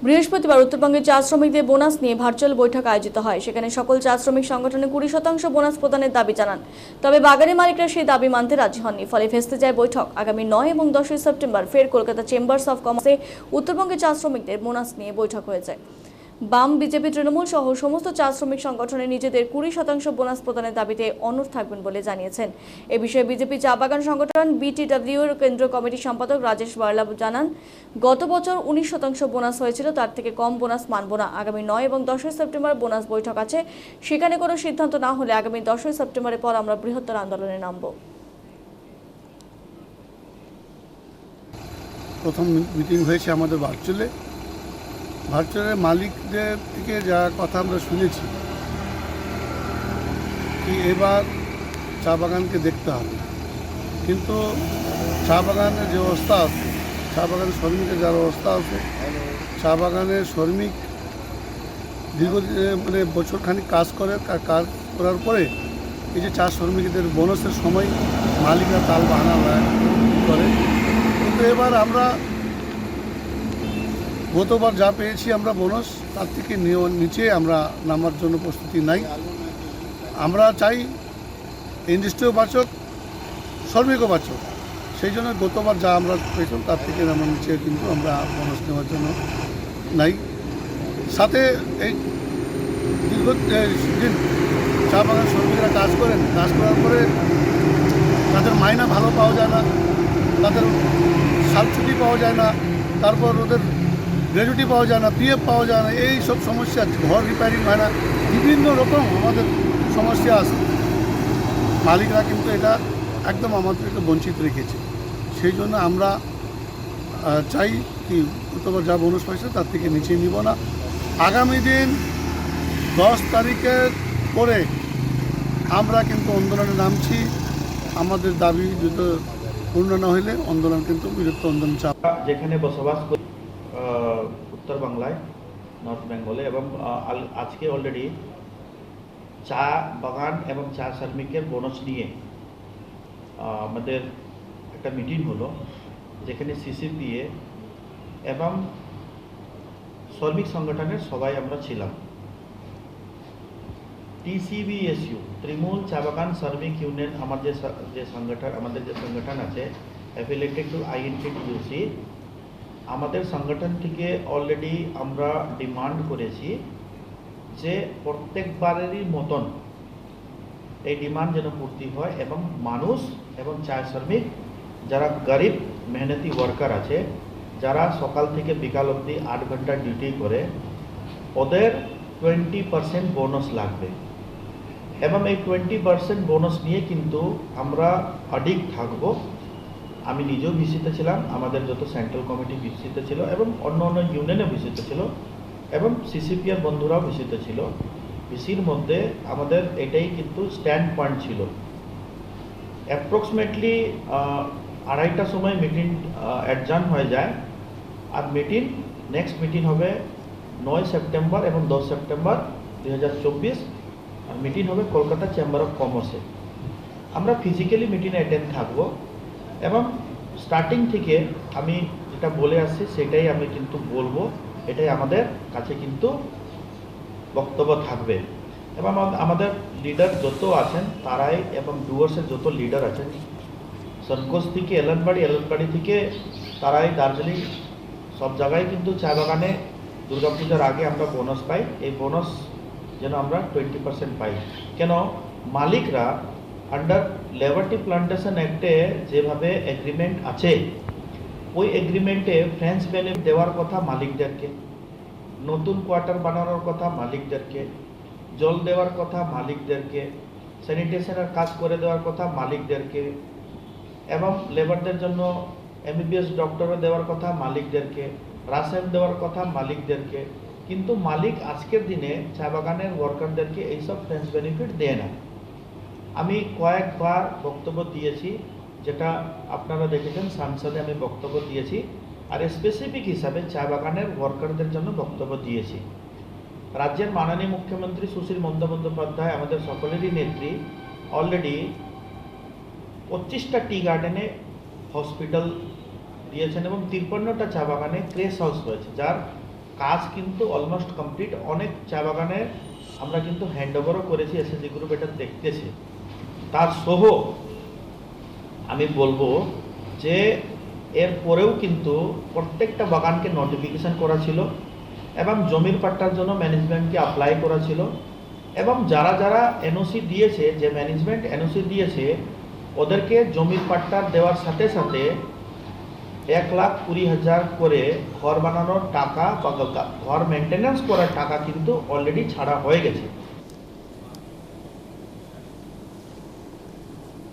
বৃহস্পতিবার উত্তরবঙ্গের চা শ্রমিকদের বোনাস নিয়ে ভার্চুয়াল বৈঠক আয়োজিত হয়। সেখানে সকল চা শ্রমিক সংগঠনে 20% বোনাস প্রদানের দাবি জানান। তবে বাগানের মালিকরা সেই দাবি মানতে রাজি হননি। ফলে ভেস্তে যায় বৈঠক। আগামী 9 এবং 10 সেপ্টেম্বর ফের কলকাতা চেম্বার্স অফ কমার্সে উত্তরবঙ্গের চা শ্রমিকদের বোনাস নিয়ে বৈঠক হয়েছে। বাম, বিজেপি, তৃণমূল সহ সমস্ত চা শ্রমিক সংগঠনে নিজেদের 20% বোনাস প্রদানের দাবিতে অনড় থাকবেন বলে জানিয়েছেন। এ বিষয়ে বিজেপি চা বাগান সংগঠন বিটিডব্লিউ এর কেন্দ্রীয় কমিটির সম্পাদক রাজেশ বার্লা জানান, গত বছর 19% বোনাস হয়েছিল, তার থেকে কম বোনাস মানব না। আগামী 9 এবং 10 সেপ্টেম্বর বোনাস বৈঠক আছে। সেখানে কোনো সিদ্ধান্ত না হলে আগামী 10 সেপ্টেম্বরের পর আমরা বৃহত্তর আন্দোলনে নামব। প্রথম মিটিং হয়েছে আমাদের ভার্চুয়ালের মালিকদের থেকে যা কথা আমরা শুনেছি কি এবার চা বাগানকে দেখতে হবে, কিন্তু চা বাগানের যে অবস্থা আছে, চা বাগানের শ্রমিকের যার অবস্থা আছে, চা বাগানের শ্রমিক দীর্ঘদিন বছরখানিক কাজ করার পরে এই যে চা শ্রমিকদের বোনাসের সময় মালিকরা তাল বাহানা করে। কিন্তু এবার আমরা গতবার যা পেয়েছি আমরা বোনাস, তার থেকে নিচে আমরা নামার জন্য প্রস্তুতি নাই। আমরা চাই ইন্ডাস্ট্রিও বাঁচক, শ্রমিকও বাঁচক। সেই জন্য গতবার যা আমরা পেয়েছিলাম তার থেকে নামার নিচে কিন্তু আমরা বোনাস নেওয়ার জন্য নাই। সাথে এই দীর্ঘদিন চা বাগান শ্রমিকরা কাজ করার পরে তাদের মাইনা ভালো পাওয়া যায় না, তাদের সাল ছুটি পাওয়া যায় না, তারপর ওদের গ্র্যাজুইটি পাওয়া যায় না, পিএফ পাওয়া যায় না, এই সব সমস্যা, ঘর রিপেয়ারিং হয় না, বিভিন্ন রকম আমাদের সমস্যা আছে। মালিকরা কিন্তু এটা একদম আমাদেরকে বঞ্চিত রেখেছে। সেই জন্য আমরা চাই কি গতবার যা বোনাস পাইছে তার থেকে নিচে নিব না। আগামী দিন 10 তারিখের পরে আমরা কিন্তু আন্দোলনে নামছি। আমাদের দাবি যদি পূর্ণ না হইলে আন্দোলন কিন্তু বৃহত্তর আন্দোলন চাপ। যেখানে বসবাস করি উত্তর বাংলায়, নর্থ বেঙ্গলে, এবং আজকে অলরেডি চা বাগান এবং চা শ্রমিকের বোনাস নিয়ে আমাদের একটা মিটিং হলো, যেখানে সিসিপিএ এবং শ্রমিক সংগঠনের সবাই আমরা ছিলাম। টিসিবিএসইউ, তৃণমূল চা বাগান শ্রমিক ইউনিয়ন, আমাদের যে সংগঠন আছে অ্যাফিলিয়েটেড টু আইএনটিটিইউসি, আমাদের সংগঠন থেকে অলরেডি আমরা ডিমান্ড করেছি যে প্রত্যেকবারেরই মতন এই ডিমান্ড যেন পূর্তি হয় এবং মানুষ এবং চা শ্রমিক যারা গরিব মেহনতি ওয়ার্কার আছে, যারা সকাল থেকে বিকাল অবধি 8 ঘন্টা ডিউটি করে, ওদের 20% বোনাস লাগবে। এবং এই 20% বোনাস নিয়ে কিন্তু আমরা অডিক থাকব। আমি নিজেও ভিসিতে ছিলাম, আমাদের যত সেন্ট্রাল কমিটি ভিসিতে ছিল এবং অন্য অন্য ইউনিয়নে ভিসিতে ছিল এবং সিসিপিআর বন্ধুরাও ভিসিতে ছিল। ভিসির মধ্যে আমাদের এটাই কিন্তু স্ট্যান্ড পয়েন্ট ছিল। অ্যাপ্রক্সিমেটলি 2:30টার সময় মিটিং অ্যাডজার্ন হয়ে যায়, আর নেক্সট মিটিং হবে 9 সেপ্টেম্বর এবং 10 সেপ্টেম্বর 2024, আর মিটিং হবে কলকাতা চেম্বার অফ কমার্সে। আমরা ফিজিক্যালি মিটিংয়ে অ্যাটেন্ড থাকবো এবং স্টার্টিং থেকে আমি যেটা বলে আসছি সেটাই আমি কিন্তু বলবো, এটাই আমাদের কাছে কিন্তু বক্তব্য থাকবে। এবং আমাদের লিডার যত আছেন তারাই, এবং ডুয়ার্সের যত লিডার আছেন, সরকোজ থেকে এলএনবাড়ি থেকে তারাই, দার্জিলিং, সব জায়গায় কিন্তু চা বাগানে দুর্গাপূজার আগে আমরা বোনাস পাই। এই বোনাস যেন আমরা 20% পাই। কেন মালিকরা আন্ডার লেবার্টি প্লান্টেশন অ্যাক্টে যেভাবে এগ্রিমেন্ট আছে, ওই এগ্রিমেন্টে ফ্রেন্স বেনিফিট দেওয়ার কথা মালিকদেরকে, নতুন কোয়ার্টার বানানোর কথা মালিকদেরকে, জল দেওয়ার কথা মালিকদেরকে, স্যানিটেশনের কাজ করে দেওয়ার কথা মালিকদেরকে, এবং লেবারদের জন্য এমবিবিএস ডক্টরও দেওয়ার কথা মালিকদেরকে, রাসায়ন দেওয়ার কথা মালিকদেরকে। কিন্তু মালিক আজকের দিনে চা বাগানের ওয়ার্কারদেরকে এইসব ফ্রেন্স বেনিফিট দেয় না। আমি কয়েকবার বক্তব্য দিয়েছি, যেটা আপনারা দেখেছেন সংসদে আমি বক্তব্য দিয়েছি, আর স্পেসিফিক হিসাবে চা বাগানের ওয়ার্কারদের জন্য বক্তব্য দিয়েছি। রাজ্যের মাননীয় মুখ্যমন্ত্রী সুশীল বন্দ্যোপাধ্যায়, আমাদের সকলেরই নেত্রী, অলরেডি 25টা টি গার্ডেনে হসপিটাল দিয়েছেন এবং 53টা চা বাগানে ক্রেশ হাউস রয়েছে, যার কাজ কিন্তু অলমোস্ট কমপ্লিট। অনেক চা বাগানে আমরা কিন্তু হ্যান্ড ওভারও করেছি, এসএসজি গ্রুপ এটা দেখতেছে। তার সহ আমি বলবো যে এর পরেও কিন্তু প্রত্যেকটা বাগানকে নোটিফিকেশন করা ছিল এবং জমির পাট্টার জন্য ম্যানেজমেন্টকে অ্যাপ্লাই করা ছিল, এবং যারা যারা এনওসি দিয়েছে, যে ম্যানেজমেন্ট এনওসি দিয়েছে, ওদেরকে জমির পাট্টার দেওয়ার সাথে সাথে 1,20,000 করে ঘর বানানোর টাকা বা ঘর মেনটেন্যান্স করার টাকা কিন্তু অলরেডি ছাড়া হয়ে গেছে।